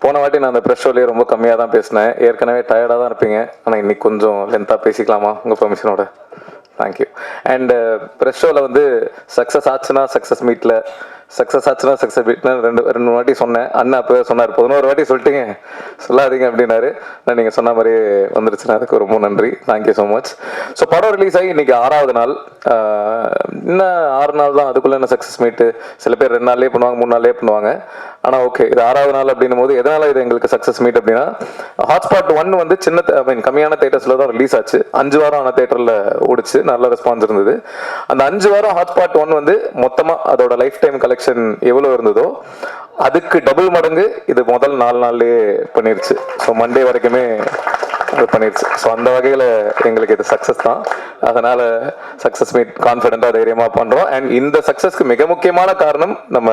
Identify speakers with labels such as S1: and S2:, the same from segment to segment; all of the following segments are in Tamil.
S1: போன வாட்டி நான் அந்த ப்ரெஷ் ஷோலேயே ரொம்ப கம்மியாக தான் பேசினேன். ஏற்கனவே டயர்டாக தான் இருப்பீங்க. ஆனால் இன்னைக்கு கொஞ்சம் லென்த்தாக பேசிக்கலாமா உங்கள் பெர்மிஷனோட? தேங்க்யூ. அண்டு ப்ரெஷ் ஷோவில் வந்து சக்ஸஸ் ஆச்சுன்னா சக்ஸஸ் மீட்டில் ரெண்டு வாட்டி சொன்னேன். அண்ணா அப்போவே சொன்னார், 11 வாட்டி சொல்லிட்டீங்க, சொல்லாதீங்க அப்படின்னாரு. நான் நீங்கள் சொன்ன மாதிரியே வந்துருச்சுன்னா அதுக்கு ரொம்ப நன்றி. Thank you so much. ஸோ படம் ரிலீஸ் ஆகி இன்றைக்கி 6வது நாள். இன்னும் 6 நாள் தான், அதுக்குள்ளே என்ன சக்ஸஸ் மீட்டு? சில பேர் 2 நாள்லேயே பண்ணுவாங்க, 3 நாள்லேயே பண்ணுவாங்க. ஆனால் ஓகே, இது 6வது நாள் அப்படின்னும் போது எதனால் இது எங்களுக்கு சக்ஸஸ் மீட் அப்படின்னா, ஹாட்ஸ்பாட் 1 வந்து கம்மியான தேட்டர்ஸில் தான் ரிலீஸ் ஆச்சு. 5 வாரம் ஆன தேட்டரில் ஓடிச்சு, நல்ல ரெஸ்பான்ஸ் இருந்தது. அந்த 5 வாரம் ஹாட்ஸ்பாட் 1 வந்து மொத்தமாக அதோட லைஃப் டைம் கலெக்ஷன் எவ்வளோ இருந்ததோ அதுக்கு டபுள் மடங்கு இது முதல் 4 நாள்லேயே பண்ணிருச்சு. ஸோ மண்டே வரைக்குமே அது பண்ணிருச்சு. ஸோ அந்த வகையில் எங்களுக்கு இது சக்ஸஸ் தான். அதனால சக்ஸஸ் மீட் கான்ஃபிடென்ட்டாக தைரியமாக பண்ணுறோம். அண்ட் இந்த சக்ஸஸ்க்கு மிக முக்கியமான காரணம் நம்ம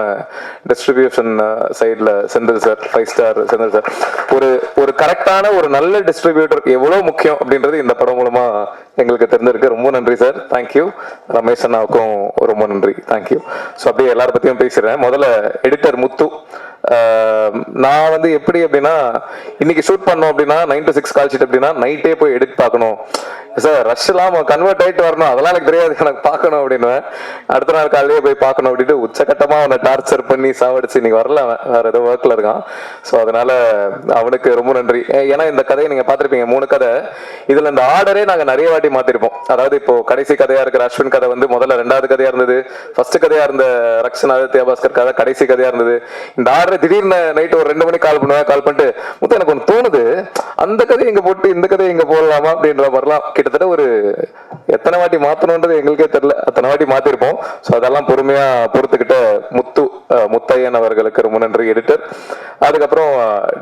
S1: டிஸ்ட்ரிபியூஷன் சைடில் Senthil sir, 5 star Senthil sir. ஒரு கரெக்டான ஒரு நல்ல டிஸ்ட்ரிபியூட்டர் எவ்வளோ முக்கியம் அப்படின்றது இந்த படம் மூலமாக எங்களுக்கு தெரிஞ்சிருக்கு. ரொம்ப நன்றி சார், தேங்க்யூ. ரமேஷ் அண்ணாவுக்கும் ரொம்ப நன்றி, தேங்க்யூ. ஸோ அப்படியே எல்லார பற்றியும் பேசுகிறேன். முதல்ல எடிட்டர் முத்து. நான் வந்து எப்படி அப்படின்னா, இன்னைக்கு ஷூட் பண்ணோம் அப்படின்னா 9 to 6 கால் ஷீட் அப்படின்னா நைட்டே போய் எடிட் பார்க்கணும் சார். ரஷ் இல்லாமல் கன்வெர்ட் ஆகிட்டு வரணும், அதெல்லாம் எனக்கு தெரியாது, எனக்கு பார்க்கணும் அப்படின்னு. அடுத்த நாள் காலையிலேயே போய் பார்க்கணும் அப்படின்ட்டு உச்சக்கட்டமாக அவனை டார்ச்சர் பண்ணி சாவடிச்சு இன்னைக்கு வரல, அவன் வேற ஏதோ ஒர்க்கில் இருக்கான். ஸோ அதனால அவனுக்கு ரொம்ப நன்றி. ஏன்னா இந்த கதையை நீங்கள் பார்த்துருப்பீங்க, 3 கதை. இதில் இந்த ஆர்டரே நாங்கள் நிறைய வாட்டி மாற்றிருப்போம். அதாவது இப்போ கடைசி கதையாக இருக்கிற அஸ்வின் கதை வந்து முதல்ல 2வது கதையாக இருந்தது. ஃபர்ஸ்ட் கதையாக இருந்த ரக்ஷன் ஆதித்யா பாஸ்கர் கதை கடைசி கதையாக இருந்தது. இந்த ஆர்டர் திடீர்னு நைட்டு ஒரு 2 மணிக்கு கால் பண்ணுவேன். கால் பண்ணிட்டு மொத்தம் எனக்கு ஒன்று தோணுது, அந்த கதையை இங்கே போட்டு இந்த கதையை இங்கே போடலாமா அப்படின்ற மாதிரிலாம் கிட்டத்தட்ட ஒரு எத்தனை வாட்டி மாற்றணுன்றது எங்களுக்கே தெரியல, அத்தனை வாட்டி மாற்றிருப்போம். ஸோ அதெல்லாம் பொறுமையாக பொறுத்துக்கிட்ட முத்தையன் அவர்களுக்கு ரொம்ப நன்றி, எடிட்டர். அதுக்கப்புறம்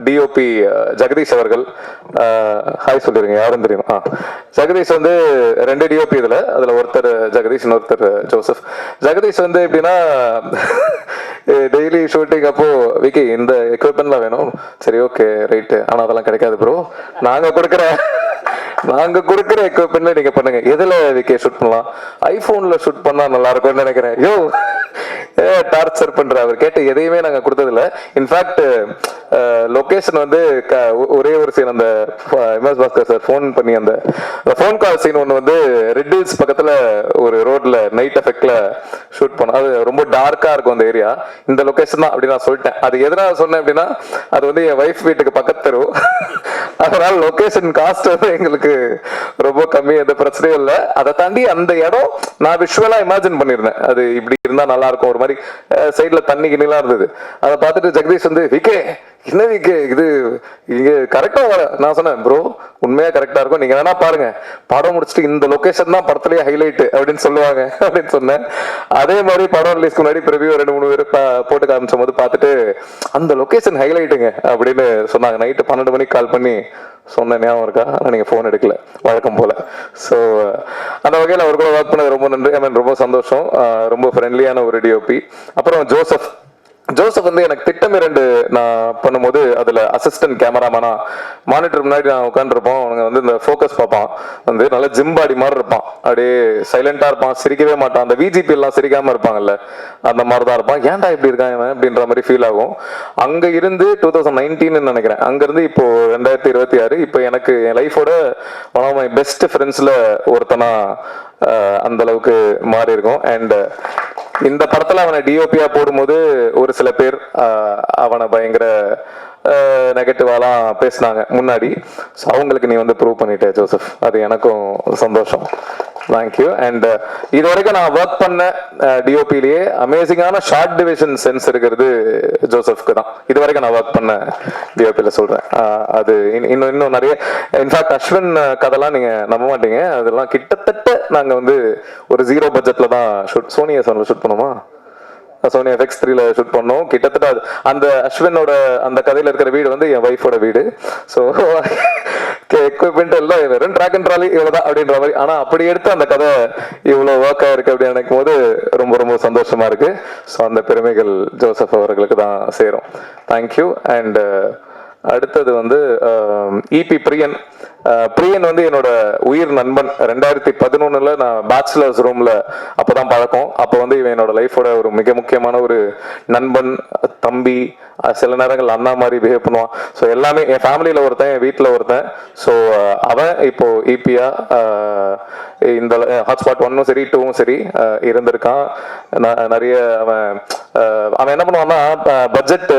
S1: டிஓபி ஜெகதீஷ் அவர்கள். ஹாய் சொல்லிருங்க, யாரும் தெரியும். ஜெகதீஷ் வந்து 2 டிஓபி இதில், அதில் ஒருத்தர் ஜெகதீஷ், இன்னொருத்தர் ஜோசப். ஜெகதீஷ் வந்து எப்படின்னா, டெய்லி ஷூட்டிங் அப்போ விக்கி இந்த எக்யூப்மெண்ட்லாம் வேணும், சரி ஓகே ரைட்டு, ஆனால் அதெல்லாம் கிடைக்காது ப்ரோ, நாங்கள் கொடுக்குற எக்யூப்மெண்ட்ல நீங்க பண்ணுங்க. எதுல விக்கி ஷூட் பண்ணலாம்? ஐபோன்ல ஷூட் பண்ணா நல்லா இருக்கும்னு நினைக்கிறேன். யோ டார்ச்சர் பண்ற. அவர் கேட்ட எதையுமே நாங்க கொடுத்ததில்ல. இன்ஃபேக்ட் லொகேஷன் வந்து ஒரே ஒரு சீன், அந்த எம்எஸ் பாஸ்கர் சார் ஃபோன் பண்ணி அந்த ஃபோன் கால் சீன் ஒன்று வந்து ரெட் ஹில்ஸ் பக்கத்தில் ஒரு ரோட்ல நைட் எஃபெக்ட்ல ஷூட் பண்ணோம். அது ரொம்ப டார்க்கா இருக்கும் அந்த ஏரியா. இந்த லொகேஷன் தான் அப்படி நான் சொல்லிட்டேன். அது எதனால சொன்னேன் அப்படின்னா, அது வந்து என் ஒய்ஃப் வீட்டுக்கு பக்கத்து தெரு. அதனால லொகேஷன் காஸ்ட் வந்து எங்களுக்கு ரொம்ப கம்மி, எந்த பிரச்சனையும் இல்லை. அதை தாண்டி அந்த இடம் நான் விஷுவலா இமேஜின் பண்ணிருந்தேன், அது இப்படி இருந்தா நல்லா இருக்கும். ஒரு மாதிரி சைட்ல தண்ணி கிண்ணிலாம் இருந்தது. அதை பார்த்துட்டு ஜெகதீஷ் வந்து விக்கே என்ன விக்கே இது இங்க கரெக்டா வர. நான் சொன்னேன் ப்ரோ உண்மையா கரெக்டா இருக்கும், நீங்க வேணா பாருங்க, படம் முடிச்சுட்டு இந்த லொகேஷன் தான் படத்துலயே ஹைலைட் அப்படின்னு சொல்லுவாங்க அப்படின்னு சொன்னேன். அதே மாதிரி படம் ரிலீஸ்க்கு முன்னாடி ப்ரிவியூ 2-3 பேர் போட்டு காமிச்சும் போது பார்த்துட்டு அந்த லொகேஷன் ஹைலைட்டுங்க அப்படின்னு சொன்னாங்க. நைட்டு 12 மணிக்கு கால் பண்ணி சொன்ன ஞாபகம் இருக்கா? ஆனால் நீங்கள் ஃபோன் எடுக்கல வழக்கம் போல். ஸோ அந்த வகையில் அவர் கூட ஒர்க் பண்ணது ரொம்ப நன்றி. ஐ மீன் ரொம்ப சந்தோஷம். ரொம்ப ஃப்ரெண்ட்லியான ஒரு டிஓபி. அப்புறம் ஜோசப் வந்து எனக்கு திட்டம் 2 நான் பண்ணும்போது அதில் அசிஸ்டன்ட் கேமராமேனா மானிட்டர் முன்னாடி நான் உட்காந்துருப்போம். அவங்க வந்து இந்த ஃபோக்கஸ் பார்ப்பான், வந்து நல்ல ஜிம் பாடி மாதிரி இருப்பான், அப்படியே சைலண்டாக இருப்பான், சிரிக்கவே மாட்டான். அந்த விஜிபி எல்லாம் சிரிக்காமல் இருப்பாங்கல்ல, அந்த மாதிரி தான் இருப்பான். ஏன்டா இப்படி இருக்கான் இவன் அப்படின்ற மாதிரி ஃபீல் ஆகும். அங்கே இருந்து 2019 நினைக்கிறேன், அங்கேருந்து இப்போ 2026, இப்போ எனக்கு என் லைஃபோட ஒன் ஆஃப் மை பெஸ்ட் ஃப்ரெண்ட்ஸில் ஒருத்தனா அந்த அளவுக்கு மாறி இருக்கும். அண்ட் இந்த படத்துல அவனை டிஓபியா போடும்போது ஒரு சில பேர் அவனை பயங்கர நெகட்டிவாலாம் பேசினாங்க முன்னாடி. ஸோ அவங்களுக்கு நீ வந்து ப்ரூவ் பண்ணிட்ட ஜோசப், அது எனக்கும் சந்தோஷம். தேங்க்யூ. அண்ட் இது வரைக்கும் நான் ஒர்க் பண்ண டிஓபிலேயே அமேசிங்கான ஷார்ட் டிவிஷன் சென்ஸ் இருக்கிறது ஜோசப்க்கு தான். இது வரைக்கும் நான் ஒர்க் பண்ண டிஓபியில் சொல்கிறேன். அது இன்னும் நிறைய. இன்ஃபேக்ட் அஸ்வின் கதைலாம் நீங்கள் நம்ப மாட்டீங்க, அதெல்லாம் கிட்டத்தட்ட நாங்கள் வந்து ஒரு 0 பட்ஜெட்டில் தான் சோனி எஸ்1 ஷூட் பண்ணுமா, சோனி FX3 ஷூட் பண்ணோம். கிட்டத்தட்ட அந்த அஸ்வினோட அந்த கதையில் இருக்கிற வீடு வந்து என் ஒய்ஃபோட வீடு. ஸோ எக்யூப்மெண்ட் எல்லாம் வெறும் ட்ராக் அண்ட் ட்ராலி இவ்வளோதான் அப்படின்ற மாதிரி. ஆனால் அப்படி எடுத்து அந்த கதை இவ்வளோ ஒர்க் ஆயிருக்கு அப்படின்னு நினைக்கும் போது ரொம்ப ரொம்ப சந்தோஷமா இருக்கு. ஸோ அந்த பெருமைகள் ஜோசப் அவர்களுக்கு தான் சேரும். தேங்க்யூ. அண்ட் அடுத்தது வந்து இபி பிரியன். பிரியன் வந்து என்னோட உயிர் நண்பன். 2011 நான் பேச்சுலர்ஸ் ரூம்ல அப்பதான் பழக்கம். அப்போ வந்து இவன் என்னோட லைஃபோட ஒரு மிக முக்கியமான ஒரு நண்பன், தம்பி, சில நேரங்கள் அண்ணா மாதிரி பிஹேவ் பண்ணுவான். ஸோ எல்லாமே என் ஃபேமிலியில் ஒருத்தன், என் வீட்டில் ஒருத்தன். ஸோ அவன் இப்போ இபியா இந்த ஹாட்ஸ்பாட் 1ம் சரி 2ம் சரி இருந்திருக்கான். நிறைய அவன் என்ன பண்ணுவான்னா பட்ஜெட்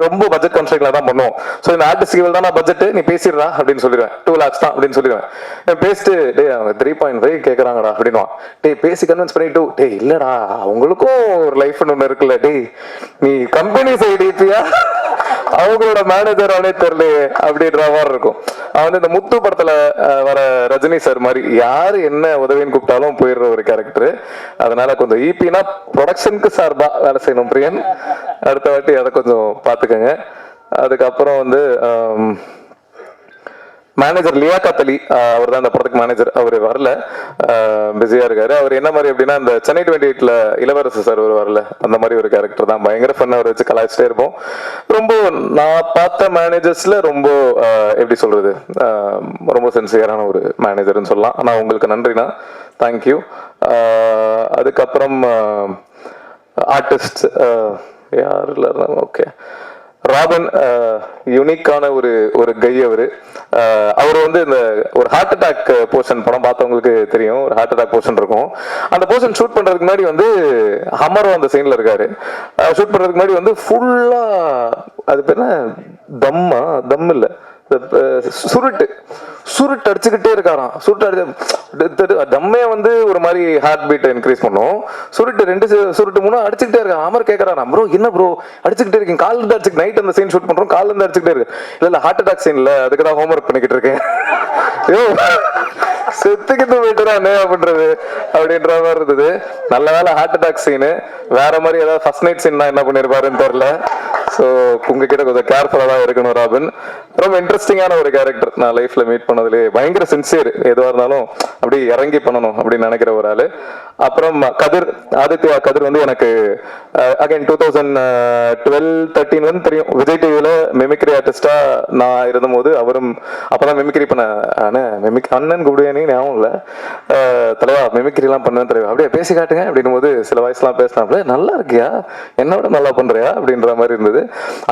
S1: ரொம்ப பட்ஜெட் கன்ஸ்ட்ரக்ட்ல தான் பண்ணுவோம். ஸோ இந்த ஆர்டிஸ்ட் தான் நான் பட்ஜெட் நீ பேசிடுறா அப்படின்னு சொல்லிடுவேன். 2 lakhs தான் அப்படின்னு சொல்லிடுவேன். பேசிட்டு டே அவங்க 3.5 கேட்குறாங்கடா அப்படின்னுவான். டே பேசி கன்வின்ஸ் பண்ணிட்டு டே இல்லடா அவங்களுக்கும் ஒரு லைஃப்னு ஒன்று இருக்குல்ல, டே நீ கம்பெனி சைடு இபியா அவங்களோட மேனேஜர் அவனே தெரியலையே அப்படின்ற மாதிரி இருக்கும். அவன் வந்து இந்த முத்து படத்துல வர ரஜினி சார் மாதிரி யாரு என்ன உதவின்னு கூப்பிட்டாலும் போயிடுற ஒரு கேரக்டர். அதனால கொஞ்சம் இபினா ப்ரொடக்ஷனுக்கு சார்பா வேலை செய்யணும் பிரியன். அடுத்த வாட்டி அதை கொஞ்சம் பார்த்துக்கோங்க. அதுக்கப்புறம் வந்து மேனேஜர் லியாகத் அலி, அவர் தான் அந்த படத்துக்கு மேனேஜர். அவர் வரல, பிஸியா இருக்காரு. அவர் என்ன மாதிரி அப்படின்னா இந்த சென்னை 28ல இளவரசு சார் ஒரு வரல அந்த மாதிரி ஒரு கேரக்டர் தான். பயங்கர ஃபன். அவரை வச்சு கலாய்ச்சிட்டே இருப்போம். ரொம்ப நான் பார்த்த மேனேஜர்ஸ்ல ரொம்ப எப்படி சொல்றது, ரொம்ப சின்சியரான ஒரு மேனேஜர்னு சொல்லலாம். ஆனால் உங்களுக்கு நன்றிண்ணா, தேங்க்யூ. அதுக்கப்புறம் ஆர்டிஸ்ட் யார் இல்லை, ஓகே ராபன், யூனிக்கான ஒரு கை அவரு. அவர் வந்து இந்த ஒரு ஹார்ட் அட்டாக் போர்ஷன் படம் பார்த்தவங்களுக்கு தெரியும். ஒரு ஹார்ட் அட்டாக் போர்ஷன் இருக்கும். அந்த போர்ஷன் ஷூட் பண்றதுக்கு முன்னாடி வந்து ஹமரும் அந்த சீன்ல இருக்காரு. ஷூட் பண்றதுக்கு முன்னாடி வந்து ஃபுல்லா அது பேர் என்ன, தம் இல்ல சுருட்டு அடிச்சுக்கிட்டே இருக்காராம். சுருட்டு அடிச்சு தம்மே வந்து ஒரு மாதிரி ஹார்ட் பீட் இன்க்ரீஸ் பண்ணும். சுருட்டு 2 சுருட்டு 3 அடிச்சுக்கிட்டே இருக்கான். அமர் கேட்கறான், ப்ரோ என்ன ப்ரோ அடிச்சுக்கிட்டே இருக்கீங்க, காலில் இருந்து அடிச்சு நைட் அந்த சீன் ஷூட் பண்றோம், காலில் இருந்து அடிச்சுக்கிட்டே இருக்கு. இல்ல ஹார்ட் அட்டாக் சீன் இல்ல, அதுக்கு தான் ஹோம்ஒர்க் பண்ணிக்கிட்டு இருக்கேன். செத்துக்கிட்டு போயிட்டுதான் என்ன பண்றது அப்படின்ற மாதிரி இருந்தது. நல்ல வேலை ஹார்ட் அட்டாக் சீனு. வேற மாதிரி ஏதாவது ஃபர்ஸ்ட் நைட் சீன் என்ன பண்ணிருப்பாருன்னு தெரியல. ஸோ உங்ககிட்ட கொஞ்சம் கேர்ஃபுல்லாக தான் இருக்கணும் ராபின். ரொம்ப இன்ட்ரெஸ்டிங்கான ஒரு கேரக்டர். நான் லைஃப்ல மீட் பண்ணதுலேயே பயங்கர சின்சியர். எதுவாக இருந்தாலும் அப்படி இறங்கி பண்ணணும் அப்படின்னு நினைக்கிற ஒரு ஆளு. அப்புறம் கதிர், ஆதித்யா கதிர் வந்து எனக்கு அகைன் 2012-13 வந்து தெரியும். விஜய் டிவியில மிமிக்ரி ஆர்டிஸ்டா நான் இருந்தபோது அவரும் அப்பதான் மிமிக்ரி பண்ண அண்ணன் கூப்பிடுவேனே ஞாபகம் இல்லை. தலைவா மிமிக்ரிலாம் பண்ணுவேன் தலைவா, அப்படியே பேசி காட்டுங்க அப்படின்னும் போது சில வாய்ஸ்லாம் பேசினாப்ல, நல்லா இருக்கியா என்னோட நல்லா பண்றியா அப்படின்ற மாதிரி இருந்தது.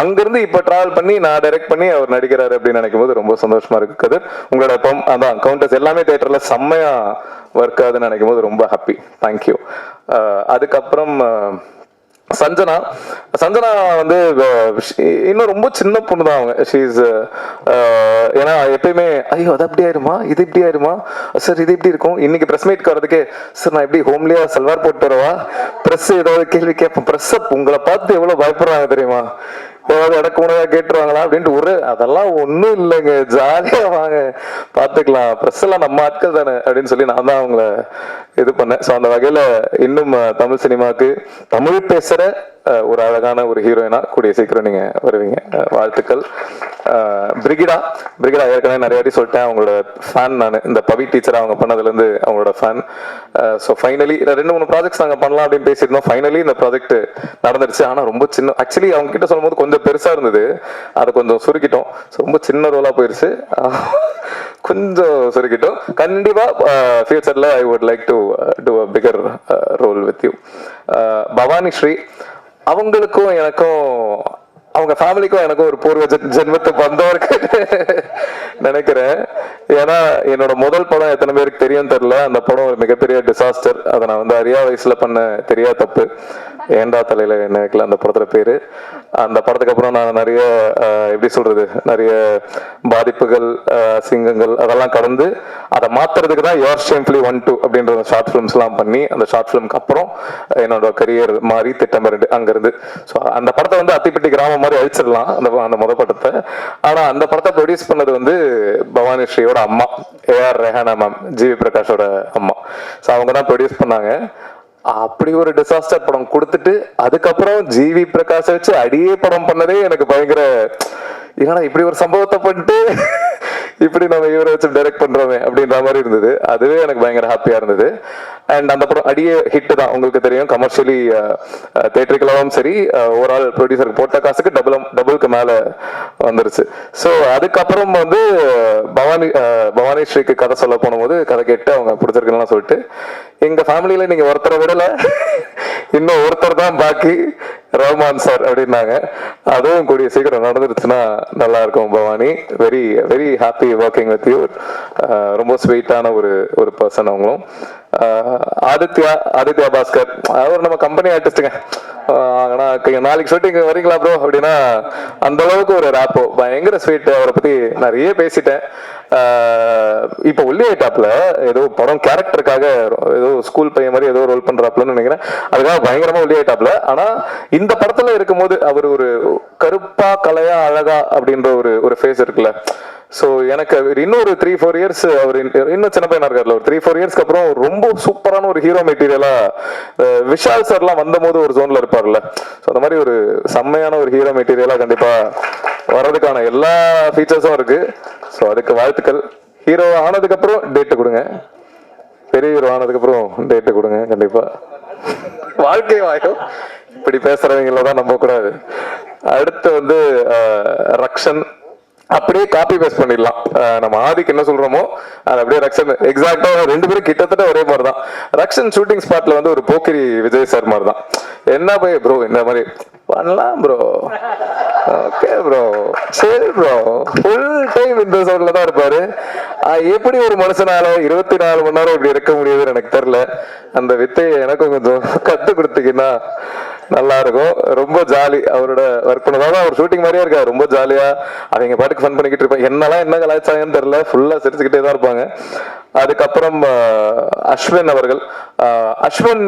S1: அங்கிருந்து இப்ப டிராவல் பண்ணி நான் டைரக்ட் பண்ணி அவர் நடிக்கிறாரு அப்படின்னு நினைக்கும் போது ரொம்ப சந்தோஷமா இருக்கு. கதிர் உங்களோட அதான் கவுண்டர்ஸ் எல்லாமே தியேட்டர்ல செம்மையா ஒர்க் ஆகுதுன்னு நினைக்கும் போது ரொம்ப ஹாப்பி. தேங்க்யூ. அதுக்கப்புறம் சஞ்சனா வந்து இன்னும் ரொம்ப சின்ன பொண்ணு தான் அவங்க. ஷீஸ் ஏன்னா எப்பயுமே ஐயோ அது அப்படி ஆயிருமா, இது இப்படி ஆயிருமா சார், இது இப்படி இருக்கும். இன்னைக்கு பிரஸ் மீட்க்கு வரதுக்கு சார் நான் எப்படி ஹோம்லியா சல்வார் போட்டு வரவா, பிரஸ் ஏதாவது கேள்வி கேட்பேன், பிரஸ் உங்களை பார்த்து எவ்வளவு பயப்படுறாங்க தெரியுமா, ஏதாவது இடக்கு உணவா கேட்டுருவாங்களா அப்படின்ட்டு அதெல்லாம் ஒன்றும் இல்லைங்க, ஜாலியா வாங்க பார்த்துக்கலாம், ப்ரெஸ் எல்லாம் நம்ம ஆட்கள் தானே அப்படின்னு சொல்லி நான் தான் அவங்கள இது பண்ணேன். ஸோ அந்த வகையில் இன்னும் தமிழ் சினிமாவுக்கு தமிழ் பேசுகிற ஒரு அழகான ஒரு ஹீரோயினா கூடிய சீக்கிரம் நீங்க வருவீங்க. வாழ்த்துக்கள். பிரிகிடா ஏற்கனவே நிறைய வாட்டி சொல்லிட்டேன், அவங்களோட ஃபேன் நான். இந்த பவி டீச்சர் அவங்க பண்ணதுலேருந்து அவங்களோட ஃபேன். ஸோ ஃபைனலி 2-3 ப்ராஜெக்ட்ஸ் நாங்கள் பண்ணலாம் அப்படின்னு பேசியிருந்தோம். ஃபைனலி இந்த ப்ராஜெக்ட் நடந்துருச்சு. ஆனால் ரொம்ப சின்ன, ஆக்சுவலி அவங்க கிட்ட சொல்லும் போது கொஞ்சம் பெருசாக இருந்தது, அதை கொஞ்சம் சுருக்கிட்டோம். ஸோ ரொம்ப சின்ன ரோலாக போயிருச்சு, கொஞ்சம் சுருக்கிட்டோம். கண்டிப்பாக ஃபியூச்சரில் I would like to do a bigger role with you. Bhavani Sri, அவங்களுக்கும் எனக்கும் அவங்க ஃபேமிலிக்கும் எனக்கும் ஒரு பூர்வ ஜென்மத்தை பந்தம் இருக்கு நினைக்கிறேன். ஏன்னா என்னோட முதல் படம் எத்தனை பேருக்கு தெரியும் தெரியல, அந்த படம் ஒரு மிகப்பெரிய டிசாஸ்டர். அதை நான் வந்து அறியா வயசுல பண்ண தெரியா தப்பு, ஏண்டா தலையில என்ன வைக்கல அந்த படத்துல பேரு. அந்த படத்துக்கு அப்புறம் நான் நிறைய எப்படி சொல்றது, நிறைய பாதிப்புகள், சிங்கங்கள் அதெல்லாம் கடந்து அதை மாத்துறதுக்கு தான் யோர் ஷேம்ஃபுல்லி 1-2 அப்படின்ற ஷார்ட் ஃபிலிம்ஸ் எல்லாம் பண்ணி, அந்த ஷார்ட் ஃபிலிம்க்கு அப்புறம் என்னோட கரியர் மாறி திட்டம் அங்கிருந்து. ஸோ அந்த படத்தை வந்து அத்திப்பட்டி கிராமம் மாதிரி அழிச்சிடலாம் அந்த முதல் படத்தை. ஆனா அந்த படத்தை ப்ரொடியூஸ் பண்ணது வந்து பவானி ஸ்ரீயோட அம்மா, ஏஆர் ரெஹானா மேம், ஜிவி பிரகாஷோட அம்மா. ஸோ அவங்க தான் ப்ரொடியூஸ் பண்ணாங்க. அப்படி ஒரு டிசாஸ்டர் படம் கொடுத்துட்டு அதுக்கப்புறம் ஜிவி பிரகாஷ் வச்சு அடியே படம் பண்ணதே எனக்கு பயங்கர, ஏன்னா இப்படி ஒரு சம்பவத்தை பண்ணிட்டு இப்படி நம்ம இவரை வச்சு டைரக்ட் பண்றோமே அப்படின்ற மாதிரி இருந்தது. அதுவே எனக்கு பயங்கர ஹாப்பியா இருந்தது. அண்ட் அந்த படம் அடியே ஹிட் தான், உங்களுக்கு தெரியும். கமர்ஷியலி தேட்டருக்கெல்லாம் சரி, ஓவரால் ப்ரொடியூசருக்கு போட்ட காசுக்கு டபுளுக்கு மேல வந்துருச்சு. ஸோ அதுக்கப்புறம் வந்து பவானி ஸ்ரீக்கு கதை சொல்ல போனபோது கதை கேட்டு அவங்க பிடிச்சிருக்குன்னு சொல்லிட்டு, எங்க ஃபேமிலியில நீங்க ஒருத்தரை விடல, இன்னும் ஒருத்தர் தான் பாக்கி, ரஹ்மான் சார் அப்படின்னாங்க. அதுவும் கூடிய சீக்கிரம் நடந்துருச்சுன்னா நல்லா இருக்கும் Bhavani. Very very happy working with you. ரொம்ப ஸ்வீட்டான ஒரு பர்சன் அவங்களும். ஆதித்யா பாஸ்கர், அவர் நம்ம கம்பெனி ஆர்டிஸ்டுங்க. ஆனா நாளைக்கு ஷூட்டிங் வரீங்களா ப்ரோ அப்படின்னா அந்த அளவுக்கு ஒரு ராப்போ, பயங்கர ஸ்வீட். அவரை பத்தி நிறைய பேசிட்டேன். இப்போ ஒல்லி ஆயிட்டாப்ல, ஏதோ படம் கேரக்டருக்காக ஏதோ ஸ்கூல் பையன் மாதிரி ஏதோ ரோல் பண்றாப்லன்னு நினைக்கிறேன். அதுக்காக பயங்கரமா ஒல்லி ஆயிட்டாப்ல. ஆனா இந்த படத்துல இருக்கும்போது அவர் ஒரு கருப்பா கலையா அழகா அப்படின்ற ஒரு ஃபேஸ் இருக்குல்ல. ஸோ எனக்கு இன்னொரு 3-4 இயர்ஸ், அவர் இன்னும் சின்ன பையனா இருக்காருல்ல, ஒரு 3-4 இயர்ஸ்க்கு அப்புறம் ரொம்ப சூப்பரான ஒரு ஹீரோ மெட்டீரியலா விஷால் சார்லாம் வந்த போது ஒரு ஜோன்ல இருப்பார்ல. ஸோ அந்த மாதிரி ஒரு செம்மையான ஒரு ஹீரோ மெட்டீரியலா கண்டிப்பா வர்றதுக்கான எல்லா ஃபீச்சர்ஸும் இருக்கு. ஸோ அதுக்கு வாழ்த்துக்கள். ஹீரோ ஆனதுக்கு அப்புறம் டேட்டு கொடுங்க, பெரிய ஹீரோ ஆனதுக்கு அப்புறம் டேட்டு கொடுங்க கண்டிப்பா. வாழ்க்கை வாயும் இப்படி பேசுறவங்கள தான் நம்ப கூடாது. அடுத்து வந்து ரக்ஷன், அப்படியே காப்பி பேஸ்ட் பண்ணிடலாம். நம்ம ஆதிக்கு என்ன சொல்றோமோ அது அப்படியே ரக்ஷன் எக்ஸாக்டா, ரெண்டு பேரும் கிட்டத்தட்ட ஒரே மாதிரி தான். ரக்ஷன் ஷூட்டிங் ஸ்பாட்ல வந்து ஒரு போக்கிரி விஜய் சார் மாதிரி தான். என்ன போய் ப்ரோ இந்த மாதிரி பண்ணலாம் ப்ரோ, ஓகே ப்ரோ, சரி ப்ரோ, ஃபுல் டைம் இந்த சைட்ல தான் இருப்பாரு. எப்படி ஒரு மனுஷனால 24 மணி நேரம் இப்படி இருக்க முடியுதுன்னு எனக்கு தெரியல. அந்த வித்தையை எனக்கும் கொஞ்சம் கத்து கொடுத்தீங்கன்னா நல்லா இருக்கும். ரொம்ப ஜாலி அவரோட ஒர்க் பண்ணதான். அவர் ஷூட்டிங் மாதிரியே இருக்காரு, ரொம்ப ஜாலியா அவங்க பாட்டுக்கு ஃபன் பண்ணிக்கிட்டு இருப்பாங்க. என்னெல்லாம் என்ன கலாச்சாரம்னு தெரியல, ஃபுல்லா சிரிச்சுக்கிட்டே தான் இருப்பாங்க. அதுக்கப்புறம் அஸ்வின் அவர்கள், அஸ்வின்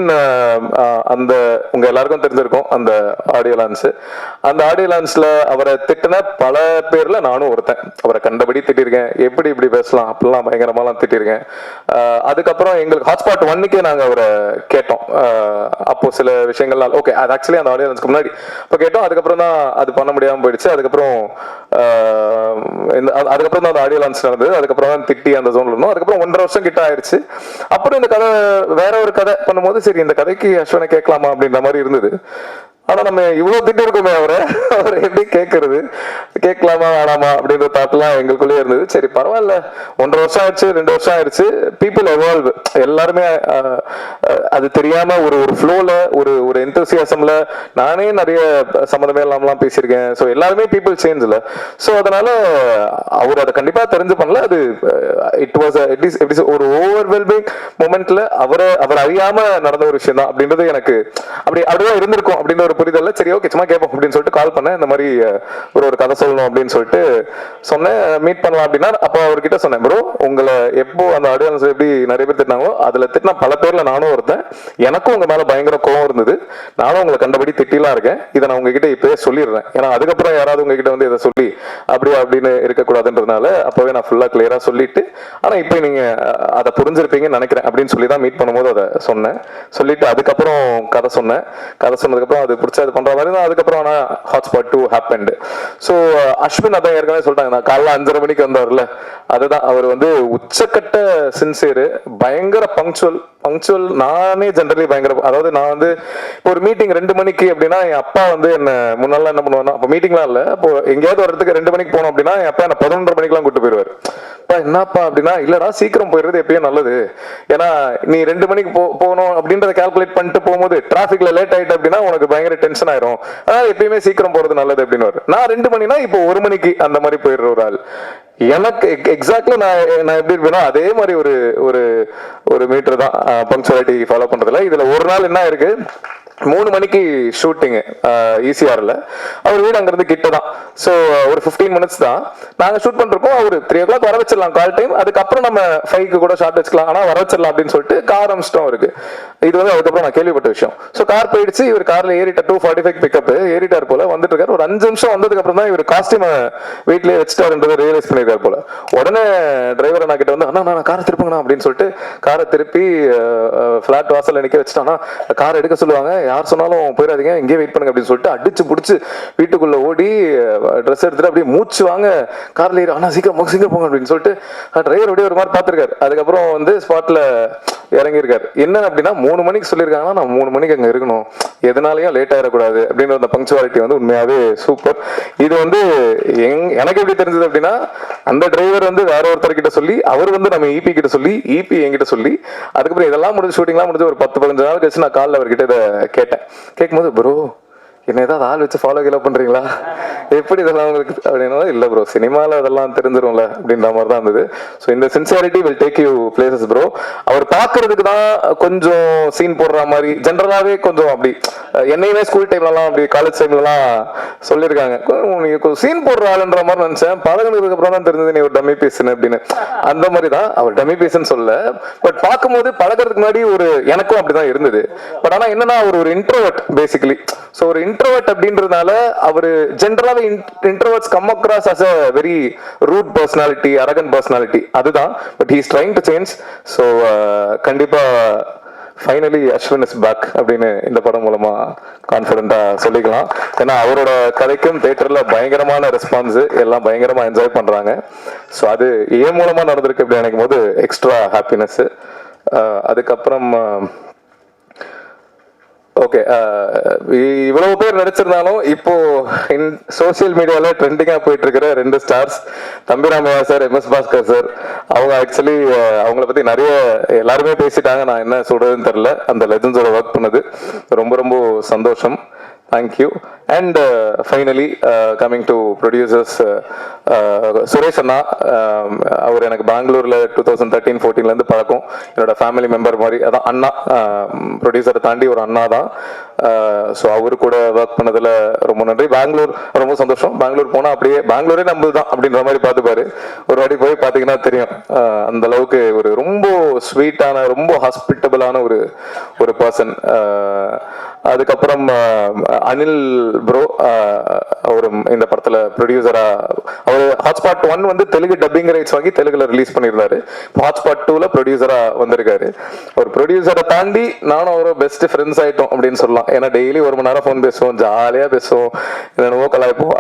S1: அந்த உங்க எல்லாருக்கும் தெரிஞ்சிருக்கும் அந்த ஆடியோ லான்ஸ். அந்த ஆடியோ லான்ஸ்ல அவரை திட்டின பல பேர்ல நானும் ஒருத்தன். அவரை கண்டபடி திட்டிருக்கேன், எப்படி இப்படி பேசலாம் அப்படிலாம் பயங்கரமாலாம் திட்டிருக்கேன். அதுக்கப்புறம் எங்களுக்கு ஹாட்ஸ்பாட் 1க்கே நாங்க அவரை கேட்டோம். அப்போ சில விஷயங்கள்லாம் ஓகே, அது ஆக்சுவலி அந்த ஆடியோ லான்ஸ்க்கு முன்னாடி இப்போ கேட்டோம். அதுக்கப்புறம் தான் அது பண்ண முடியாம போயிடுச்சு. அதுக்கப்புறம் தான் அந்த ஆடியோ லான்ச் நடந்தது. அதுக்கப்புறம் தான் திட்டி அந்த ஜோன்ல இருந்தோம். அதுக்கப்புறம் 1.5 வருஷம் கிட்ட ஆயிடுச்சு. அப்புறம் இந்த கதை வேற ஒரு கதை பண்ணும்போது சரி இந்த கதைக்கு அஸ்வனை கேட்கலாமா அப்படின்ற மாதிரி இருந்தது. ஆனா நம்ம இவ்வளவு திட்டு இருக்குமே அவரை எப்படி கேட்கறது, கேட்கலாமா வேணாமா அப்படின்ற தாட்லாம் எங்களுக்குள்ளே இருந்தது. சரி பரவாயில்ல, 1.5 வருஷம் ஆயிடுச்சு, 2 வருஷம் ஆயிடுச்சு, பீப்புள் எவால்வ். எல்லாருமே அது தெரியாம ஒரு ஃப்ளோல ஒரு எந்தூசியாசம்ல நானே நிறைய சம்மந்தமே இல்லாமலாம் பேசியிருக்கேன். ஸோ எல்லாருமே பீப்புள் சேஞ்ச்ல. ஸோ அதனால அவர் அதை கண்டிப்பா தெரிஞ்சு பண்ணல. அது இட் வாஸ் ஒரு ஓவர்வெல்மிங் மொமெண்ட்ல அவர் அறியாம நடந்த ஒரு விஷயம் தான் அப்படின்றது எனக்கு அப்படிதான் இருந்திருக்கும் அப்படின்ற ஒரு புரிதல்ல. சரி ஓகே சும்மா கேட்போம் அப்படின்னு சொல்லிட்டு கால் பண்ணேன். இந்த மாதிரி ஒரு கதை சொல்லணும் அப்படின்னு சொல்லிட்டு சொன்னேன், மீட் பண்ணலாம் அப்படின்னா. அப்போ அவர்கிட்ட சொன்னேன், ப்ரோ உங்களை எப்போ அந்த ஆடியன்ஸ் எப்படி நிறைய பேர் திட்டினாங்களோ அதுல திட்டினா பல பேர்ல நானும் ஒருத்தன். எனக்கும் உங்க மேல பயங்கர கோவம் இருந்தது, நானும் உங்களை கண்டபடி திட்டிலாம் இருக்கேன். இதை நான் உங்ககிட்ட இப்பவே சொல்லிடுறேன். ஏன்னா அதுக்கப்புறம் யாராவது உங்ககிட்ட வந்து இதை சொல்லி அப்படின்னு இருக்கக்கூடாதுன்றதுனால அப்பவே நான் ஃபுல்லா கிளியரா சொல்லிட்டு, ஆனா இப்போ நீங்க அதை புரிஞ்சிருப்பீங்கன்னு நினைக்கிறேன் அப்படின்னு சொல்லி தான் மீட் பண்ணும்போது அதை சொன்னேன். சொல்லிட்டு அதுக்கப்புறம் கதை சொன்னேன். கதை சொன்னதுக்கப்புறம் அது பிடிச்சா அது பண்ற மாதிரி தான். அதுக்கப்புறம் ஆனால் ஹாட்ஸ்பாட் 2 ஹேப்பன்டு. ஸோ அஸ்வின் அதான் ஏற்கனவே சொல்லிட்டாங்க, நான் காலைல 5:30 மணிக்கு வந்தார்ல, அதுதான் அவர் வந்து உச்சக்கட்ட சின்சியரு, பயங்கர பங்க்சுவல். நானே ஜென்ரலி பயங்கர, அதாவது நான் வந்து இப்போ ஒரு மீட்டிங் 2 மணிக்கு அப்படின்னா என் அப்பா வந்து என்ன முன்னாள் என்ன பண்ணுவானா, அப்போ மீட்டிங்லாம் இல்லை, அப்போ எங்கேயாவது ஒரு இடத்துக்கு 2 மணிக்கு போனோம் அப்படின்னா என் அப்பா என்ன 11:30 மணிக்கெல்லாம் கூட்டு போயிடுவார். என்னப்பா அப்படின்னா, இல்லடா சீக்கிரம் போயிடுறது எப்பயும் நல்லது, ஏன்னா நீ 2 மணிக்கு போகணும் அப்படின்றத கால்குலேட் பண்ணிட்டு போகும்போது டிராபிக்ல லேட் ஆயிட்டு அப்படின்னா உனக்கு பயங்கர டென்ஷன் ஆயிரும், அதனால எப்பயுமே சீக்கிரம் போறது நல்லது அப்படின்னு. நான் 2 மணினா இப்போ 1 மணிக்கு அந்த மாதிரி போயிடுற ஒரு ஆள். எனக்கு எக்ஸாக்ட்லி நான் எப்படி இருப்பேனோ அதே மாதிரி ஒரு மீட்டர் தான் பங்க்சுவாலிட்டி ஃபாலோ பண்றதுல. இதுல ஒரு நாள் என்ன இருக்கு, 3 மணிக்கு ஷூட்டிங் ஈசிஆர்ல. அவர் வீடு அங்கிருந்து கிட்ட தான். ஸோ ஒரு 15 மினிட்ஸ் தான் நாங்க ஷூட் பண்ணிருக்கோம். அவர் 3 o'clock வர வச்சிடலாம் கால் டைம், அதுக்கப்புறம் நம்ம 5க்கு கூட ஷார்ட் வச்சுக்கலாம், ஆனா வர வச்சிடலாம் அப்படின்னு சொல்லிட்டு கார் அம்ஸ்டம் இருக்கு. இது வந்து அதுக்கப்புறம் நான் கேள்விப்பட்ட விஷயம். ஸோ கார் போயிடுச்சு, இவர் கார்ல ஏறிட்ட 2:45 பிக்கப் ஏறிட்டார் போல, வந்துட்டு இருக்காரு. ஒரு 5 நிமிஷம் வந்ததுக்கு அப்புறம் தான் இவர் காஸ்டியூம் வீட்லயே வச்சுட்டாருன்றதை ரியலைஸ் பண்ணிருக்காரு போல. உடனே டிரைவர் நான் கிட்ட வந்து, அண்ணா நான் காரை திருப்புங்கண்ணா அப்படின்னு சொல்லிட்டு காரை திருப்பி பிளாட் வாசல்ல நிக்க வச்சுட்டானா, கார் எடுக்க சொல்லுவாங்க, யார் சொன்னாலும் போயிடாதீங்க, இங்கே வெயிட் பண்ணுங்க அப்படின்னு சொல்லிட்டு அடிச்சு பிடிச்சி வீட்டுக்குள்ள ஓடி ட்ரெஸ் எடுத்துட்டு அப்படியே மூச்சு வாங்க கார்ல ஏறி, ஆனால் சீக்கிரம் போங்க அப்படின்னு சொல்லிட்டு டிரைவர் அப்படியே ஒரு மாதிரி பார்த்துருக்காரு. அதுக்கப்புறம் வந்து ஸ்பாட்ல இறங்கியிருக்காரு. என்ன அப்படின்னா 3 மணிக்கு சொல்லியிருக்காங்கன்னா நான் 3 மணிக்கு அங்கே இருக்கணும், எதனாலையும் லேட் ஆகிடக்கூடாது அப்படின்ற அந்த பங்க்சுவாலிட்டி வந்து உண்மையாவே சூப்பர். இது வந்து எனக்கு எப்படி தெரிஞ்சது அப்படின்னா, அந்த டிரைவர் வந்து வேற ஒருத்தர்கிட்ட சொல்லி, அவர் வந்து நம்ம இபி கிட்ட சொல்லி, இபி என்கிட்ட சொல்லி, அதுக்கப்புறம் இதெல்லாம் முடிஞ்சு ஷூட்டிங்லாம் முடிஞ்சு ஒரு 10-15 நாள் கழிச்சு நான் காலில் அவர்கிட்ட இதை கேட்டேன். கேட்கும்போது ப்ரோ என்ன ஏதாவது ஆள் வச்சு ஃபாலோ கீழே பண்றீங்களா, எப்படி இதெல்லாம் உங்களுக்கு அப்படின்னா, இல்லை ப்ரோ சினிமாவில் அதெல்லாம் தெரிஞ்சிரும்ல அப்படின்ற மாதிரி தான் இருந்தது. ஸோ இந்த sincerity will take you places bro. அவர் பார்க்கறதுக்கு தான் கொஞ்சம் சீன் போடுற மாதிரி, ஜென்ரலாகவே கொஞ்சம் அப்படி என்னையுமே ஸ்கூல் டைம்லலாம் அப்படி காலேஜ் டைம்லலாம் சொல்லியிருக்காங்க, நீங்க சீன் போடுற ஆளுன்ற மாதிரி நினச்சேன், பழகினதுக்கு அப்புறம் தான் தெரிஞ்சது நீ ஒரு டம்மி பீஸ்ன்னு அப்படின்னு. அந்த மாதிரி தான் அவர் டம்மி பீஸ்ன்னு சொல்ல, பட் பார்க்கும்போது பழகிறதுக்கு முன்னாடி ஒரு எனக்கும் அப்படிதான் இருந்தது. பட் ஆனால் என்னன்னா அவர் ஒரு இன்ட்ரோவர்ட் பேசிக்கலி. ஸோ ஒரு இன்ட்ரோவர்ட் அப்படின்றதுனால அவர் ஜென்ரலாகவே introverts come across as a very rude personality, arrogant personality, அதுதான். But he is trying to change. So கண்டிப்பா ஃபைனலி அஸ்வின் இஸ் பேக் அப்படின்னு இந்த படம் மூலமா கான்ஃபிடென்ட்டா சொல்லிக்கலாம். ஏன்னா அவரோட கதைக்கும் தியேட்டர்ல பயங்கரமான ரெஸ்பான்ஸ், எல்லாம் பயங்கரமா என்ஜாய் பண்றாங்க. ஸோ அது ஏன் மூலமா நடந்திருக்கு அப்படின்னு நினைக்கும் போது எக்ஸ்ட்ரா ஹாப்பினஸ். அதுக்கப்புறம் ஓகே, இவ்வளவு பேர் நடிச்சிருந்தாலும் இப்போ சோசியல் மீடியால ட்ரெண்டிங்கா போயிட்டு இருக்கிற 2 stars, Thambi Ramaiah sir, MS Bhaskar sir, அவங்க ஆக்சுவலி அவங்கள பத்தி நிறைய எல்லாருமே பேசிட்டாங்க, நான் என்ன சொல்றதுன்னு தெரியல. அந்த லெஜண்ட்ஸோட ஒர்க் பண்ணது ரொம்ப ரொம்ப சந்தோஷம். Thank you. And finally coming to producers, Suresh அண்ணா, அவர் எனக்கு பெங்களூரில் 2013-14 பழக்கம், என்னோட ஃபேமிலி மெம்பர் மாதிரி. அதான் அண்ணா, ப்ரொடியூசரை தாண்டி ஒரு அண்ணா தான். ஸோ அவரு கூட ஒர்க் பண்ணதில் ரொம்ப நன்றி. பெங்களூர் ரொம்ப சந்தோஷம். பெங்களூர் போனால் அப்படியே பெங்களூரே நம்மளது தான் அப்படின்ற மாதிரி பார்த்துப்பாரு. ஒரு வாட்டி போய் பார்த்தீங்கன்னா தெரியும், அந்த அளவுக்கு ஒரு ரொம்ப ஸ்வீட்டான, ரொம்ப ஹாஸ்பிட்டபிளான ஒரு பர்சன். அதுக்கப்புறம் அனில் ப்ரோ, அவர் இந்த படத்துல ப்ரொடியூசரா, அவர் ஹாட்ஸ்பாட் 1 வந்து தெலுங்கு டப்பிங் ரைட்ஸ் வாங்கி தெலுங்குல ரிலீஸ் பண்ணியிருந்தாரு. ஹாட்ஸ்பாட் 2ல ப்ரொடியூசரா வந்திருக்காரு. ஒரு ப்ரொடியூசரை தாண்டி நானும் அவரும் பெஸ்ட் ஃப்ரெண்ட்ஸ் ஆயிட்டோம் அப்படின்னு சொல்லலாம். ஏன்னா டெய்லி 1 மணி நேரம் ஃபோன் பேசுவோம், ஜாலியா பேசுவோம், என்னென்னவோ கலாய்ப்போம்.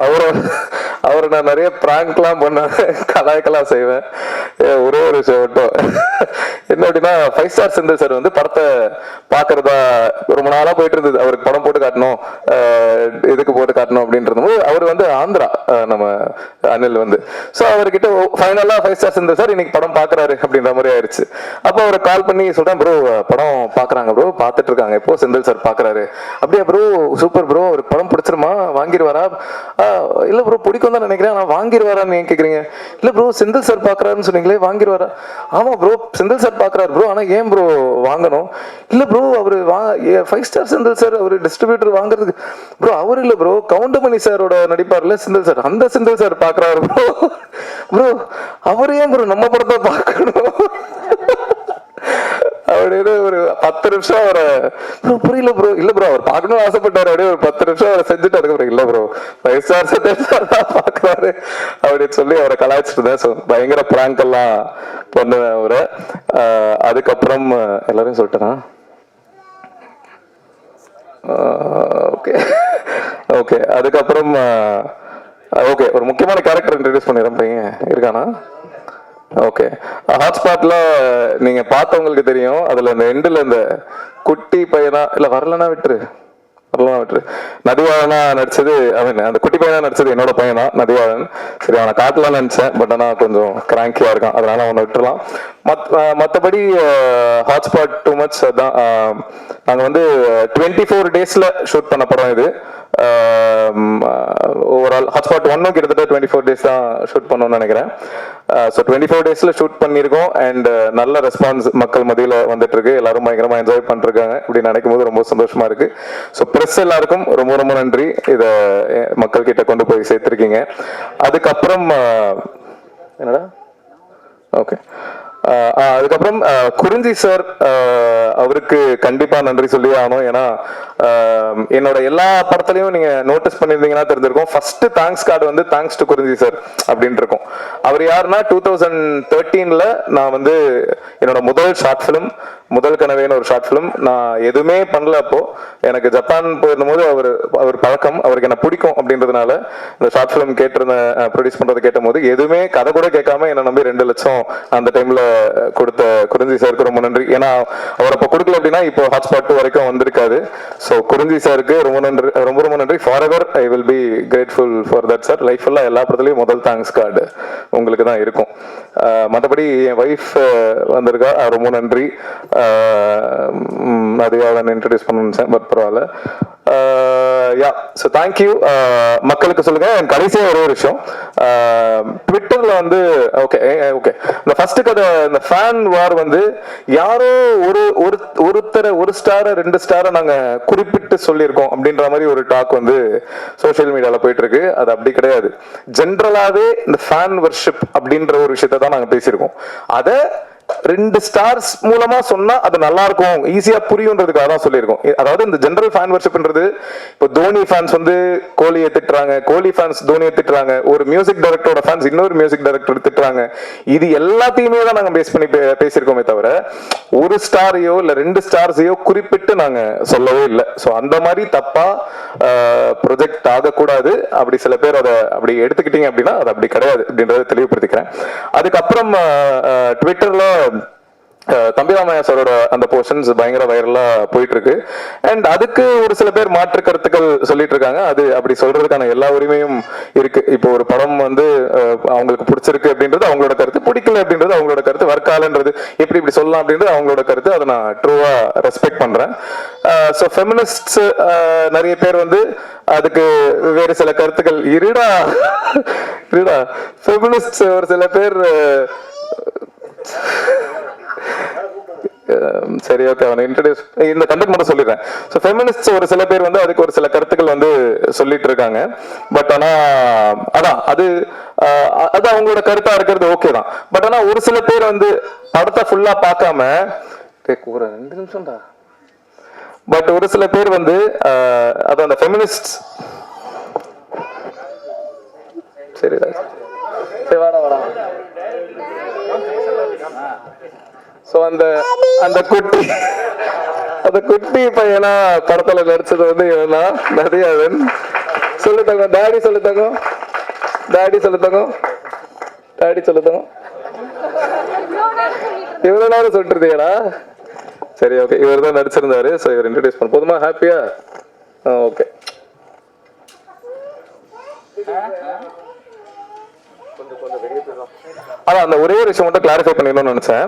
S1: அவரை நான் நிறைய பிராங்க்லாம் பண்ண, கலாய்க்கலாம் செய்வேன். ஒரே ஒரு விஷயம் மட்டும் என்ன அப்படின்னா, 5 ஸ்டார் செந்தில் சார் வந்து படத்தை பாக்குறதா ரொம்ப நாளா போயிட்டு இருந்தது. அவருக்கு படம் போட்டு காட்டணும், இதுக்கு போட்டு காட்டணும் அப்படின்றது போது அவர் வந்து ஆந்திரா, நம்ம அனில் வந்து, ஸோ அவர்கிட்ட ஃபைனலா 5 ஸ்டார் செந்தில் சார் இன்னைக்கு படம் பாக்குறாரு அப்படின்ற மாதிரி ஆயிடுச்சு. அப்போ அவரை கால் பண்ணி சொல்றேன், ப்ரோ படம் பாக்குறாங்க ப்ரோ, பார்த்துட்டு இருக்காங்க, இப்போ செந்தில் சார் பாக்குறாரு. அப்படியா ப்ரோ, சூப்பர் ப்ரோ, ஒரு படம் பிடிச்சிருமா, வாங்கிடுவாரா? இல்ல ப்ரோ பிடிக்கும் தான் நினைக்கிறேன், நான் வாங்கிடுவாரான்னு நீங்க கேக்குறீங்க. இல்ல ப்ரோ செந்தில் சார் பாக்குறாருன்னு சொன்னீங்களே, வாங்கிடுவாரா? ஆமா ப்ரோ செந்தில் சார் பாக்குறாரு ப்ரோ, ஆனா ஏன் ப்ரோ வாங்கணும்? இல்ல ப்ரோ அவரு 5 ஸ்டார் செந்தில் சார் அவரு டிஸ்ட்ரிபியூட்டர் வாங்குறதுக்கு ப்ரோ, அவர் இல்ல ப்ரோ கவுண்டமணி சாரோட நடிப்பார்ல செந்தில் சார், அந்த செந்தில் சார் பாக்குறாரு ப்ரோ. ப்ரோ அவரு ஏன் ப்ரோ நம்ம படத்தை பார்க்கணும் அப்படின்னு ஒரு 10 நிமிஷம் அவரை, ப்ரோ புரியல ப்ரோ, இல்ல ப்ரோ அவர் பார்க்கணும்னு ஆசைப்பட்டாரு. அப்படியே ஒரு 10 நிமிஷம் அவரை செஞ்சுட்டு அதுக்கப்புறம் இல்ல ப்ரோ 5 ஸ்டார் செந்தில் சார் தான் பாக்குறாரு அப்படின்னு சொல்லி அவரை கலாய்ச்சிட்டு இருந்தேன். ஸோ பயங்கர பிராங்க் எல்லாம் பண்ணுவேன் அவரை. அதுக்கப்புறம் எல்லாரையும் சொல்லிட்டேனா? Okay okay. அதுக்கப்புறம் ஓகே, ஒரு முக்கியமான கேரக்டர் இன்ட்ரடியூஸ் பண்ணிடுறேன். பையன் இருக்கானா? ஓகே, ஹாட்ஸ்பாட்ல நீங்க பார்த்தவங்களுக்கு தெரியும், அதுல இந்த எண்டில் இந்த குட்டி பையனா, இல்ல வரலன்னா விட்டுரு, நதிவாழனா நடிச்சது, அந்த குட்டி பையனா நடிச்சது என்னோட பையனா நதிவாழன். சரி அவனை காட்டலாம்னு நினைச்சேன், பட் ஆனா கொஞ்சம் கிராங்கியா இருக்கான், அதனால அவனை விட்டுலாம். மற்றபடி ஹாட்ஸ்பாட் டூ மச். அதான் நாங்கள் வந்து 24 டேஸ்ல ஷூட் பண்ண படம் இது. ஓவரால் ஹாட்ஸ்பாட் 1 கிட்டத்தட்ட 24 டேஸ் தான் ஷூட் பண்ணோம்னு நினைக்கிறேன். ஸோ 24 டேஸ்ல ஷூட் பண்ணியிருக்கோம். அண்ட் நல்ல ரெஸ்பான்ஸ் மக்கள் மத்தியில் வந்துட்டு இருக்கு, எல்லாரும் பயங்கரமா என்ஜாய் பண்ணிருக்காங்க. இப்படி நினைக்கும் போது ரொம்ப சந்தோஷமா இருக்கு. ஸோ பிரஸ் எல்லாருக்கும் ரொம்ப ரொம்ப நன்றி, இதை மக்கள் கிட்ட கொண்டு போய் சேர்த்திருக்கீங்க. அதுக்கப்புறம் என்னடா ஓகே, அதுக்கப்புறம் குறிஞ்சி சார், அவருக்கு கண்டிப்பா நன்றி சொல்லி ஆகணும். ஏன்னா என்னோட எல்லா படத்துலையும் நீங்க நோட்டீஸ் பண்ணிருந்தீங்கன்னா தெரிஞ்சிருக்கும், ஃபர்ஸ்ட் தேங்க்ஸ் கார்டு வந்து தேங்க்ஸ் டு குறிஞ்சி சார் அப்படின்னு இருக்கும். அவர் யாருன்னா 2013ல நான் வந்து என்னோட முதல் ஷார்ட் ஃபிலிம், முதல் கனவேன்னு ஒரு ஷார்ட் ஃபிலிம், நான் எதுவுமே பண்ணல. அப்போ எனக்கு ஜப்பான் போயிருந்தபோது அவர் பழக்கம், அவருக்கு என்ன பிடிக்கும் அப்படின்றதுனால இந்த ஷார்ட் ஃபிலிம் கேட்டிருந்தேன், ப்ரொடியூஸ் பண்றதை கேட்ட போது எதுவுமே கதை கூட கேட்காம என்ன நம்பி 2 லட்சம் அந்த டைம்ல கொடுத்த குறிஞ்சி சாருக்கு ரொம்ப நன்றி. ஏன்னா அவர் அப்போ கொடுக்கல அப்படின்னா இப்போ ஹாட்ஸ்பாட் 2 வரைக்கும் வந்திருக்காது. ஸோ குறிஞ்சி சாருக்கு ரொம்ப நன்றி, ரொம்ப ரொம்ப நன்றி. For ever I will be grateful for that sir. Life எல்லாம் எல்லா படத்துலையும் முதல் தேங்க்ஸ் கார்டு உங்களுக்கு தான் இருக்கும். மற்றபடி என் ஒய்ஃப் வந்திருக்கா, ரொம்ப நன்றி. அதுவாக இன்ட்ரடியூஸ் பண்ண பட் பரவாயில்ல. யா, ஸோ தேங்க்யூ. மக்களுக்கு சொல்லுங்க. கடைசியாக ஒரே ஒரு விஷயம், ட்விட்டர்ல வந்து ஓகே ஓகே இந்த ஃபர்ஸ்ட் கதை, இந்த ஃபேன் வார் வந்து யாரோ ஒருத்தரை 1 ஸ்டாரை 2 ஸ்டாரை நாங்க குறிப்பிட்டு சொல்லியிருக்கோம் அப்படின்ற மாதிரி ஒரு டாக் வந்து சோசியல் மீடியால போயிட்டு இருக்கு. அது அப்படி கிடையாது. ஜென்ரலாவே இந்த ஃபேன் வர்ஷிப் அப்படின்ற ஒரு விஷயத்தை தான் நாங்க பேசியிருக்கோம். அதை 2 ஸ்டார்ஸ் மூலமா சொன்னா அது நல்லா இருக்கும், ஈஸியா புரியுன்றதுக்காக தான் சொல்லியிருக்கோம். அதாவது இந்த ஜெனரல் ஃபேன் வர்ஷிப்ன்றது, இப்போ தோனி ஃபேன்ஸ் வந்து கோலியை திட்டுறாங்க, கோலி ஃபேன்ஸ் தோனியை திட்டுறாங்க, ஒரு மியூசிக் டைரக்டரோட ஃபேன்ஸ் இன்னொரு மியூசிக் டைரக்டர் திட்டுறாங்க. இது எல்லாத்தையுமே தான் நாங்க பேஸ் பண்ணி பேசியிருக்கோமே தவிர 1 ஸ்டாரையோ இல்ல 2 ஸ்டார்ஸையோ குறிப்பிட்டு நாங்க சொல்லவே இல்லை. ஸோ அந்த மாதிரி தப்பா ப்ரொஜெக்ட் ஆகக்கூடாது. அப்படி சில பேர் அதை அப்படி எடுத்துக்கிட்டீங்க அப்படின்னா அது அப்படி கிடையாது அப்படின்றத தெளிவுபடுத்திக்கிறேன். அதுக்கப்புறம் ட்விட்டர்ல தம்பிராமையா சாரோட அந்த போர்ஷன்ஸ் பயங்கர வைரலா போயிட்டு இருக்கு. அண்ட் அதுக்கு ஒரு சில பேர் மாற்று கருத்துக்கள் சொல்லிட்டு இருக்காங்க. அது அப்படி சொல்றதுக்கான எல்லா உரிமையும் இருக்கு. இப்போ ஒரு படம் வந்து அவங்களுக்கு பிடிச்சிருக்கு அப்படின்றது அவங்களோட கருத்து, பிடிக்கல அப்படின்றது அவங்களோட கருத்து, வர்க்காலன்றது இப்படி சொல்லலாம் அப்படின்றது அவங்களோட கருத்து. அதை நான் ட்ரூவா ரெஸ்பெக்ட் பண்றேன். ஸோ ஃபெமினிஸ்ட்ஸ் நிறைய பேர் வந்து அதுக்கு வேறு சில கருத்துக்கள் இருடா ஃபெமினிஸ்ட்ஸ் ஒரு சில பேர் சரி ஓகே, அவனை இன்ட்ரடியூஸ் இந்த கண்டென்ட் மட்டும் சொல்லிடுறேன். ஸோ ஃபெமினிஸ்ட்ஸ் ஒரு சில பேர் வந்து அதுக்கு ஒரு சில கருத்துக்கள் வந்து சொல்லிட்டு இருக்காங்க. பட் ஆனா அதான் அது அவங்களோட கருத்தா இருக்கிறது ஓகே தான். பட் ஆனா ஒரு சில பேர் வந்து படத்தை ஃபுல்லா பார்க்காம ஒரு 2 நிமிஷம்டா, பட் ஒரு சில பேர் வந்து அதான் அந்த ஃபெமினிஸ்ட் சரி வாடா சோ அந்த குட்டி பையனா படத்துல நடிச்சது வந்து இவனா நதியாதன். சொல்லுத்தாங்க டாடி, சொல்லுத்தாங்க இவ்வளவு நேரம் சொல்லிட்டு. சரி ஓகே, இவர் தான் நடிச்சிருந்தாரு. ஸோ இவர் இன்ட்ரடியூஸ் பண்ண போதுமா? ஹாப்பியா? ஓகே. அதான் அந்த ஒரே ஒரு விஷயம் மட்டும் கிளாரிஃபை பண்ணிடணும்னு நினைச்சேன்.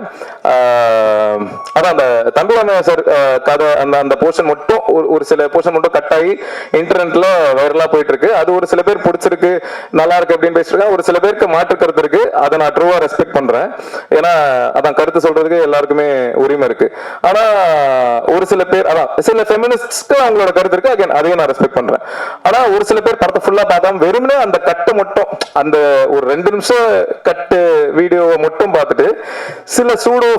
S1: அதான் அந்த தம்பிராமையா சார் கதை அந்த போர்ஷன் மட்டும் ஒரு சில போர்ஷன் மட்டும் கட் ஆகி இன்டர்நெட்ல வைரலா போயிட்டு இருக்கு. அது ஒரு சில பேர் பிடிச்சிருக்கு, நல்லா இருக்கு அப்படின்னு பேசிருக்காங்க. ஒரு சில பேருக்கு மாற்று கருத்து இருக்கு. அதை நான் ட்ரூவா ரெஸ்பெக்ட் பண்றேன். ஏன்னா அதான் கருத்து சொல்றதுக்கு எல்லாருக்குமே உரிமை இருக்கு. ஆனா ஒரு சில பேர் அதான் சில ஃபெமினிஸ்ட்க்கு அவங்களோட கருத்து இருக்கு. அகைன் அதையும் நான் ரெஸ்பெக்ட் பண்றேன். ஆனா ஒரு சில பேர் படத்தை ஃபுல்லா பார்க்காம வெறுமனே அந்த கட்டு மட்டும், அந்த ஒரு 2 நிமிஷம் கட்டு வீடியோவை மட்டும் பார்த்துட்டு சில சூடோ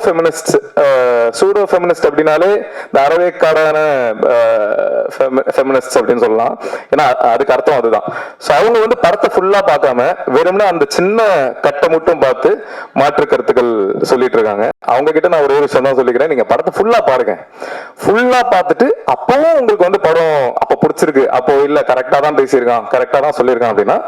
S1: ஃபெமினிஸ்ட் அப்படின்னாலே இந்த அறவேக்காடான ஃபெமினிஸ்ட் அப்படின்னு சொல்லலாம். ஏன்னா அதுக்கு அர்த்தம் அதுதான். ஸோ அவங்க வந்து படத்தை ஃபுல்லா பார்க்காம வெறும்னா அந்த சின்ன கட்டை மட்டும் பார்த்து மாற்று கருத்துக்கள் சொல்லிட்டு இருக்காங்க. அவங்க கிட்ட நான் ஒரு விஷயம் தான் சொல்லிக்கிறேன், நீங்க படத்தை ஃபுல்லா பாருங்க. ஃபுல்லா பார்த்துட்டு அப்பவும் உங்களுக்கு வந்து படம் அப்ப பிடிச்சிருக்கு, அப்போ இல்ல கரெக்டா தான் பேசியிருக்கான், கரெக்டா தான் சொல்லியிருக்கான் அப்படின்னா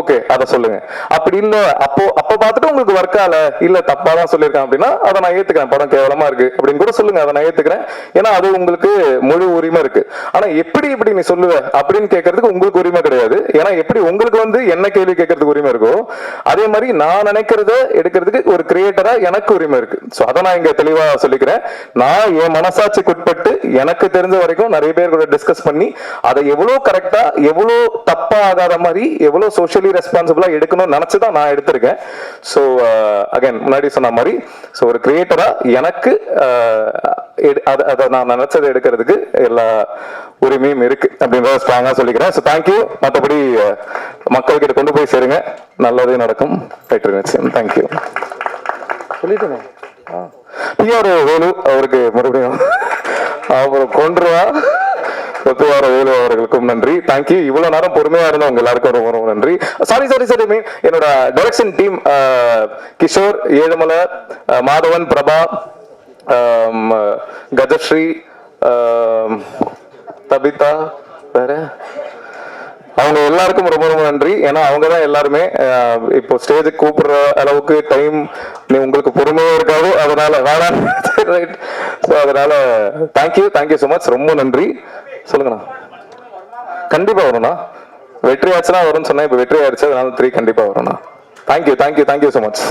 S1: ஓகே அதை சொல்லுங்க. அப்படி இல்ல அப்போ பார்த்துட்டு உங்களுக்கு ஒர்க்கால இல்ல தப்பா தான் சொல்லியிருக்கான் அப்படின்னா அதை நான் ஏத்துக்கிறேன், படம் கேவலமா இருக்கு அப்படின்னு கூட சொல்லுங்க, அதை நான் ஏத்துக்கிறேன். ஏன்னா அது உங்களுக்கு முழு உரிமை இருக்கு. ஆனா எப்படி நீ சொல்லுவ அப்படின்னு கேட்கறதுக்கு உங்களுக்கு உரிமை கிடையாது. ஏன்னா எப்படி உங்களுக்கு வந்து என்ன கேள்வி கேட்கறதுக்கு உரிமை இருக்கோ அதே மாதிரி நான் நினைக்கிறத எடுக்கிறதுக்கு ஒரு கிரியேட்டரா எனக்கு உரிமை இருக்கு. ஸோ அதை நான் இங்க தெளிவா சொல்லிக்கிறேன். நான் என் மனசாட்சிக்கு உட்பட்டு எனக்கு தெரிஞ்ச வரைக்கும் நிறைய பேர் கூட டிஸ்கஸ் பண்ணி அதை எவ்வளவு கரெக்டா எவ்வளவு தப்பா ஆகாத மாதிரி எவ்வளவு சோஷியலி ரெஸ்பான்சிபிளா எடுக்கணும்னு நினைச்சுதான் நான் எடுத்திருக்கேன். ஸோ அகைன் முன்னாடி சொன்ன மாதிரி ஸோ ஒரு கிரியேட்டரா எனக்கு அதை நான் நினைச்சதை எடுக்கிறதுக்கு எல்லா உரிமையும் இருக்கு அப்படின்றத ஸ்ட்ராங்கா சொல்லிக்கிறேன். So thank you. மற்றபடி மக்கள்கிட்ட கொண்டு போய் சேருங்க, நல்லதே நடக்கும். தேங்க்யூ. சொல்லிட்டேன். பிஆர் வேலு அவருக்கு மறுபடியும் அப்புறம் கொன்றுவா ஒத்துவார வேலு அவர்களுக்கும் நன்றி. தேங்க்யூ. இவ்வளவு நேரம் பொறுமையா இருந்த உங்க எல்லாருக்கும் ரொம்ப ரொம்ப நன்றி. சாரி மீன் என்னோட டைரக்ஷன் டீம் கிஷோர், ஏழுமலை, மாதவன், பிரபா, கஜஸ்ரீ, தபிதா, வேற அவங்க எல்லாருக்கும் ரொம்ப ரொம்ப நன்றி. ஏன்னா அவங்க தான் எல்லாருமே இப்போ ஸ்டேஜுக்கு கூப்பிடுற அளவுக்கு டைம் உங்களுக்கு பொறுமையாக இருக்காது. அதனால வேணாம் ரைட். ஸோ அதனால தேங்க்யூ ஸோ மச். ரொம்ப நன்றி. சொல்லுங்கண்ணா. கண்டிப்பா வரும்ண்ணா. வெற்றி ஆச்சுன்னா வரும்னு சொன்னேன். இப்போ வெற்றி ஆயிடுச்சு. அதனால 3 கண்டிப்பா வரும்ண்ணா. Thank you so much.